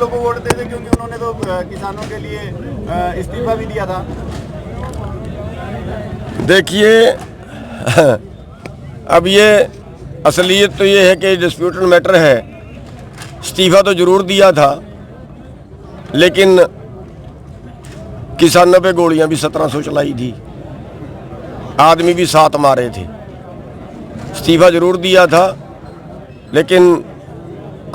इनेलो को वोट देते क्योंकि उन्होंने तो किसानों के लिए इस्तीफा भी दिया था। देखिए अब ये असलियत तो ये है कि डिस्प्यूटेड मैटर है। इस्तीफा तो जरूर दिया था, लेकिन किसानों पे गोलियां भी 1700 चलाई थी, आदमी भी 7 मारे थे। इस्तीफा जरूर दिया था, लेकिन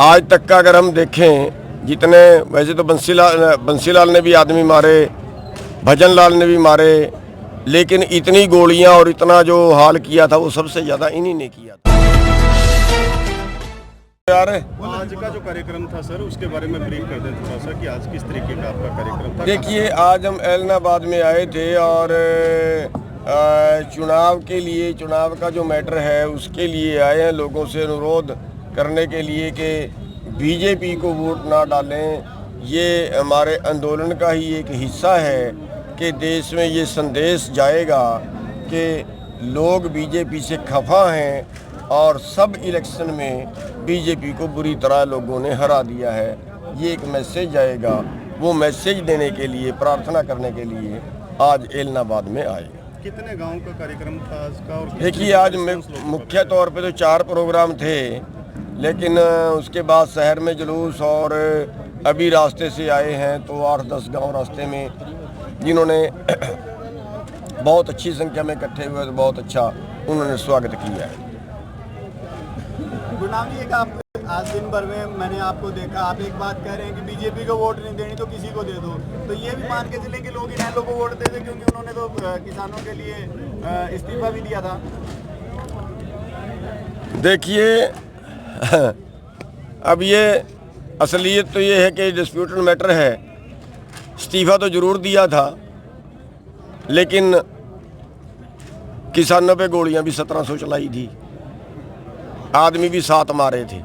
आज तक का अगर हम देखें, जितने वैसे तो बंसीलाल ने भी आदमी मारे, भजन लाल ने भी मारे, लेकिन इतनी गोलियां और इतना जो हाल किया था वो सबसे ज़्यादा इन्हीं ने किया था। यार आज का जो कार्यक्रम था सर, उसके बारे में ब्रीफ कर दें थोड़ा सा कि आज किस तरीके का आपका कार्यक्रम था। देखिए, आज हम एलनाबाद में आए थे और चुनाव के लिए, चुनाव का जो मैटर है उसके लिए आए हैं, लोगों से अनुरोध करने के लिए कि बीजेपी को वोट ना डालें। ये हमारे आंदोलन का ही एक हिस्सा है कि देश में ये संदेश जाएगा कि लोग बीजेपी से खफा हैं और सब इलेक्शन में बीजेपी को बुरी तरह लोगों ने हरा दिया है। ये एक मैसेज जाएगा, वो मैसेज देने के लिए, प्रार्थना करने के लिए आज एलनाबाद में आए। कितने गांव का कार्यक्रम था आज का? और देखिए, आज मुख्य तौर पे तो 4 प्रोग्राम थे, लेकिन उसके बाद शहर में जुलूस और अभी रास्ते से आए हैं तो 8-10 गांव रास्ते में, जिन्होंने बहुत अच्छी संख्या में इकट्ठे हुए तो बहुत अच्छा उन्होंने स्वागत किया है। गुरनाम जी, एक आप आज दिन भर में मैंने आपको देखा, आप एक बात कह रहे हैं कि बीजेपी को वोट नहीं देनी तो किसी को दे दो, तो ये भी मान के चलें कि लोग इनेलो को वोट देते क्योंकि उन्होंने तो किसानों के लिए इस्तीफा भी दिया था। देखिए अब ये असलियत तो ये है कि डिस्प्यूटेड मैटर है। इस्तीफा तो जरूर दिया था, लेकिन किसानों पे गोलियां भी 1700 चलाई थी, आदमी भी 7 मारे थे।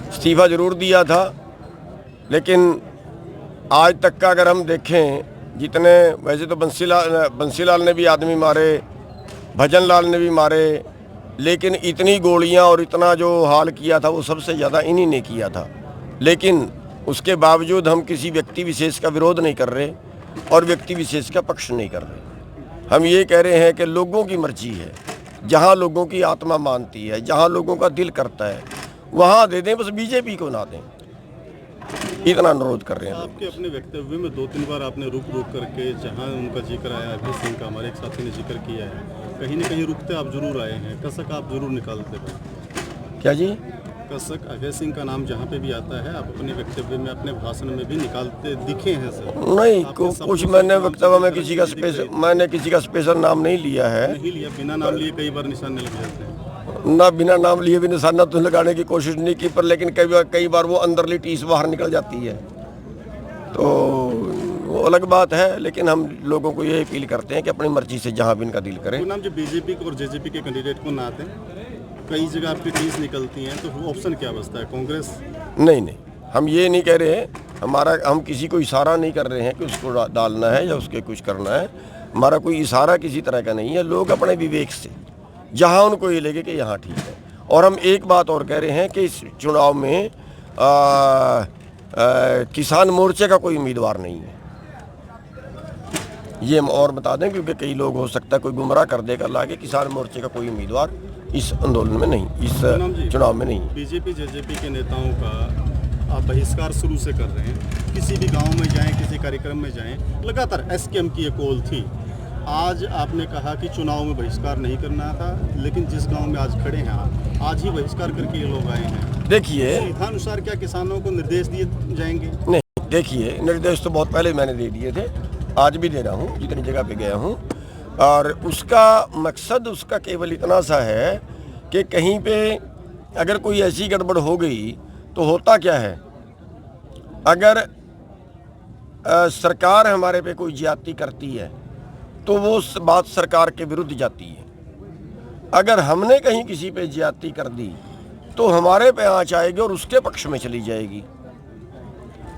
इस्तीफा जरूर दिया था, लेकिन आज तक का अगर हम देखें, जितने वैसे तो बंसीलाल ने भी आदमी मारे, भजन लाल ने भी मारे, लेकिन इतनी गोलियां और इतना जो हाल किया था वो सबसे ज़्यादा इन्हीं ने किया था। लेकिन उसके बावजूद हम किसी व्यक्ति विशेष का विरोध नहीं कर रहे और व्यक्ति विशेष का पक्ष नहीं कर रहे। हम ये कह रहे हैं कि लोगों की मर्जी है, जहाँ लोगों की आत्मा मानती है, जहाँ लोगों का दिल करता है वहाँ दे दें, बस बीजेपी को ना दें, इतना अनुरोध कर रहे हैं। आपके अपने वक्तव्य में 2-3 बार आपने रुक करके, जहाँ उनका जिक्र आया, अभय सिंह का हमारे एक साथी ने जिक्र किया है, कहीं न कहीं रुकते आप जरूर आए हैं, कसक आप जरूर निकालते थे। क्या जी? कसक अभय सिंह का नाम जहाँ पे भी आता है, आप अपने वक्तव्य में, अपने भाषण में भी निकालते दिखे हैं सर। नहीं, कुछ मैंने वक्तव्य में किसी का स्पेशल नाम नहीं लिया है। नहीं लिया, बिना नाम लिए कई बार निशाने लग जाते हैं ना, बिना नाम लिए भी निशाना तो लगाने की कोशिश नहीं की, पर लेकिन कई बार वो अंदरली टीस बाहर निकल जाती है, तो वो अलग बात है। लेकिन हम लोगों को ये अपील करते हैं कि अपनी मर्जी से जहाँ भी इनका दिल करे। नाम जो बीजेपी और जेजेपी के कैंडिडेट को ना दें, कई जगह आपकी टीस निकलती हैं, तो ऑप्शन क्या बचता है? कांग्रेस? नहीं, हम ये नहीं कह रहे हैं, हम किसी को इशारा नहीं कर रहे हैं कि उसको डालना है या उसके कुछ करना है। हमारा कोई इशारा किसी तरह का नहीं है। लोग अपने विवेक से जहाँ उनको ये लगे कि यहाँ ठीक है। और हम एक बात और कह रहे हैं कि इस चुनाव में किसान मोर्चे का कोई उम्मीदवार नहीं है, ये हम और बता दें, क्योंकि कई लोग हो सकता है कोई गुमराह कर देगा लाके। किसान मोर्चे का कोई उम्मीदवार इस आंदोलन में नहीं, इस चुनाव में नहीं। बीजेपी जेजेपी के नेताओं का आप बहिष्कार शुरू से कर रहे हैं, किसी भी गांव में जाएं, किसी कार्यक्रम में जाएं, लगातार एसकेएम की ये कॉल थी। आज आपने कहा कि चुनाव में बहिष्कार नहीं करना था, लेकिन जिस गांव में आज खड़े हैं आप, आज ही बहिष्कार करके ये लोग आए हैं। देखिए, संविधानुसार क्या किसानों को निर्देश दिए जाएंगे? नहीं, देखिए, निर्देश तो बहुत पहले मैंने दे दिए थे, आज भी दे रहा हूँ जितनी जगह पे गया हूँ। और उसका मकसद उसका केवल इतना सा है कि कहीं पे अगर कोई ऐसी गड़बड़ हो गई तो होता क्या है, अगर सरकार हमारे पे कोई ज्यादती करती है तो वो बात सरकार के विरुद्ध जाती है। अगर हमने कहीं किसी पे ज्यादती कर दी तो हमारे पे आँच आएगी और उसके पक्ष में चली जाएगी।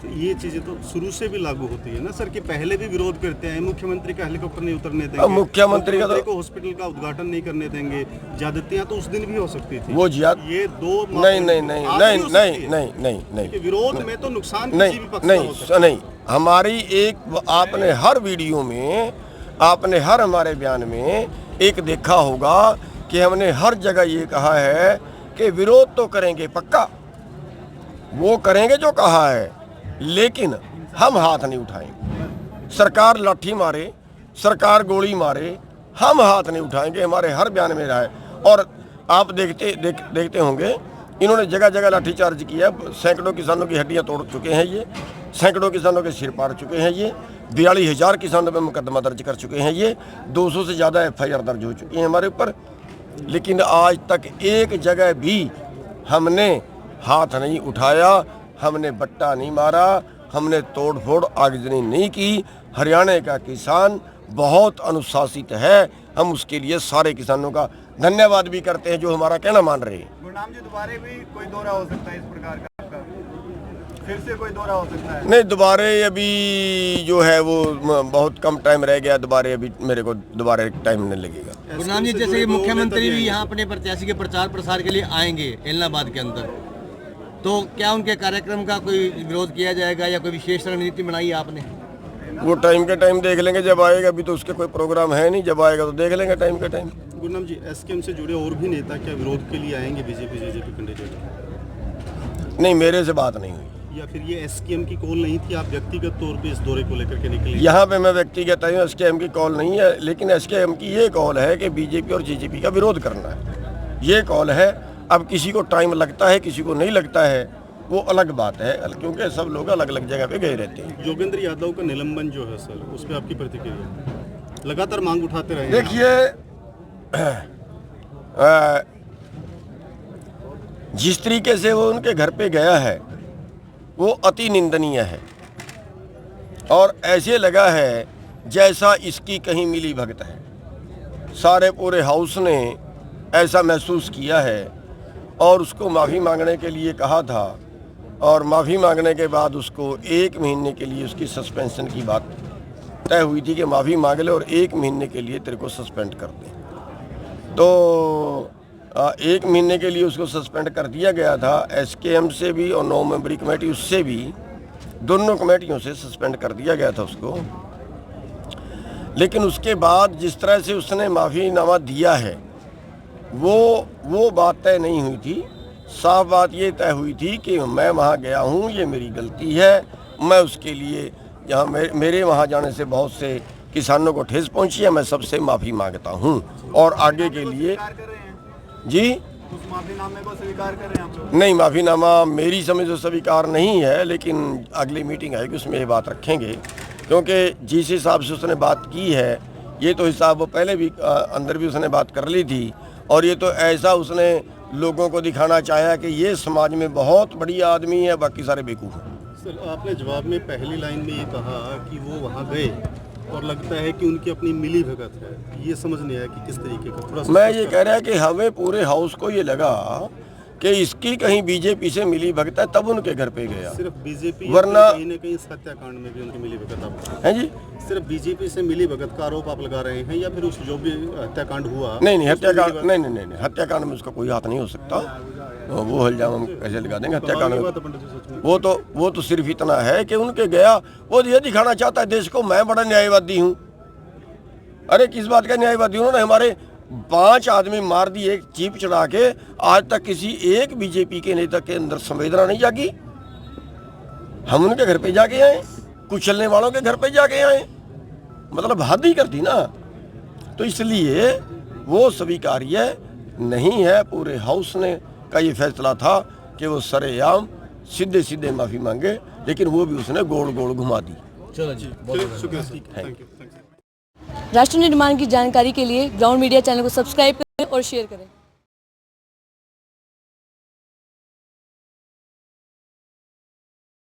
तो ये चीजें तो शुरू से भी लागू होती है ना सर, कि पहले भी विरोध करते हैं, मुख्यमंत्री का हेलीकॉप्टर नहीं उतरने देंगे, मुख्यमंत्री का तो को हॉस्पिटल का उद्घाटन नहीं करने देंगे, ज्यादतियां तो उस दिन भी हो सकती थी। वो ज्यादा ये दो नहीं नहीं नहीं नहीं नहीं नहीं नहीं नहीं विरोध में तो नुकसान नहीं किसी भी पक्ष का हो सकता है। नहीं हमारी एक आपने हर वीडियो में, आपने हर हमारे बयान में एक देखा होगा कि हमने हर जगह ये कहा है कि विरोध तो करेंगे पक्का, वो करेंगे जो कहा है, लेकिन हम हाथ नहीं उठाएंगे। सरकार लाठी मारे, सरकार गोली मारे, हम हाथ नहीं उठाएंगे, हमारे हर बयान में रहा है। और आप देखते होंगे इन्होंने जगह जगह लाठीचार्ज किया, सैकड़ों किसानों की हड्डियां तोड़ चुके हैं ये, सैकड़ों किसानों के सिर पाड़ चुके हैं ये, 42,000 किसानों पे मुकदमा दर्ज कर चुके हैं ये, 200 से ज़्यादा FIR दर्ज हो चुकी हैं हमारे ऊपर, लेकिन आज तक एक जगह भी हमने हाथ नहीं उठाया, हमने बट्टा नहीं मारा, हमने तोड़ फोड़ आगजनी नहीं की। हरियाणा का किसान बहुत अनुशासित है, हम उसके लिए सारे किसानों का धन्यवाद भी करते हैं जो हमारा कहना मान रहे हैं। गुरनाम जी, दोबारा भी कोई दौरा हो सकता है इस प्रकार का आपका? फिर से कोई दौरा हो सकता है? नहीं, दोबारे अभी जो है वो बहुत कम टाइम रह गया, दोबारे अभी मेरे को दोबारा टाइम नहीं लगेगा। गुरनाम जी, जैसे मुख्यमंत्री भी यहाँ अपने प्रत्याशी के प्रचार प्रसार के लिए आएंगे इलाहाबाद के अंदर, तो क्या उनके कार्यक्रम का कोई विरोध किया जाएगा या कोई विशेष रणनीति बनाई है आपने? वो टाइम के टाइम देख लेंगे जब आएगा, अभी तो उसके कोई प्रोग्राम है नहीं, जब आएगा तो देख लेंगे टाइम के टाइम। गुरनाम जी, SKM से जुड़े और भी नेता क्या विरोध के लिए आएंगे बीजेपी कैंडिडेट? नहीं, मेरे से बात नहीं हुई। या फिर ये SKM की कॉल नहीं थी, आप व्यक्तिगत तौर पे इस दौरे को लेकर के निकले? यहाँ पे मैं व्यक्तिगत हूँ, SKM की कॉल नहीं है, लेकिन SKM की ये कॉल है कि बीजेपी और JJP का विरोध करना है, ये कॉल है। अब किसी को टाइम लगता है, किसी को नहीं लगता है, वो अलग बात है, क्योंकि सब लोग अलग अलग जगह पे गए रहते हैं। योगेंद्र यादव का निलंबन जो है सर, उस पर आपकी प्रतिक्रिया? लगातार मांग उठाते रहे। देखिए, जिस तरीके से वो उनके घर पे गया है वो अति निंदनीय है, और ऐसे लगा है जैसा इसकी कहीं मिली भगत है। सारे पूरे हाउस ने ऐसा महसूस किया है और उसको माफ़ी मांगने के लिए कहा था, और माफ़ी मांगने के बाद उसको 1 महीने के लिए उसकी सस्पेंशन की बात तय हुई थी कि माफ़ी मांग ले और 1 महीने के लिए तेरे को सस्पेंड कर दें। तो 1 महीने के लिए उसको सस्पेंड कर दिया गया था, SKM से भी और 9 मेंबरी कमेटी उससे भी, दोनों कमेटियों से सस्पेंड कर दिया गया था उसको। लेकिन उसके बाद जिस तरह से उसने माफ़ीनामा दिया है वो बात तय नहीं हुई थी। साफ बात ये तय हुई थी कि मैं वहाँ गया हूँ, ये मेरी गलती है, मैं उसके लिए जहाँ मेरे वहाँ जाने से बहुत से किसानों को ठेस पहुँची है, मैं सबसे माफ़ी मांगता हूँ और आगे के लिए। जी, उस माफीनामे को स्वीकार कर रहे हैं आप लोग? नहीं, माफ़ीनामा मेरी समझ से स्वीकार नहीं है, लेकिन अगली मीटिंग आएगी उसमें ये बात रखेंगे, क्योंकि जिस हिसाब से उसने बात की है ये तो हिसाब वो पहले भी अंदर भी उसने बात कर ली थी, और ये तो ऐसा उसने लोगों को दिखाना चाहा कि ये समाज में बहुत बड़ी आदमी है, बाकी सारे बेवकूफ़ हैं। सर, आपने जवाब में पहली लाइन में ये कहा कि वो वहाँ गए और लगता है कि उनकी अपनी मिली भगत है, ये समझ नहीं आया कि किस तरीके का? थोड़ा मैं ये कह रहा कि हमें पूरे हाउस को ये लगा कि इसकी कहीं बीजेपी से मिली भगत है, तब उनके घर पे गया। सिर्फ बीजेपी, वरना कहीं न कहीं इस हत्याकांड में भी उनकी मिली भगत आप है जी? सिर्फ बीजेपी से मिली भगत का आरोप आप लगा रहे हैं, या फिर उस जो भी हत्याकांड हुआ? नहीं, हत्याकांड नहीं, हत्याकांड में उसका कोई हाथ नहीं हो सकता, वो इल्जाम हम कैसे लगा देंगे हत्याकांड में? वो तो सिर्फ इतना है कि उनके गया, वो ये दिखाना चाहता है देश को मैं बड़ा न्यायवादी हूँ। अरे किस बात का न्यायवादी? उन्होंने हमारे 5 आदमी मार दिए जीप चढ़ा के, आज तक किसी एक बीजेपी के नेता के अंदर संवेदना नहीं जागी। हम उनके घर पे जाके आए, कुचलने वालों के घर पे जाके आए, मतलब हद ही कर दी ना। तो इसलिए वो स्वीकार्य नहीं है। पूरे हाउस ने का ये फैसला था कि वो सरेआम सीधे सीधे माफ़ी मांगे, लेकिन वो भी उसने गोल गोल घुमा दी। चलो जी, शुक्रिया, थैंक यू। राष्ट्र निर्माण की जानकारी के लिए ग्राउंड मीडिया चैनल को सब्सक्राइब करें और शेयर करें।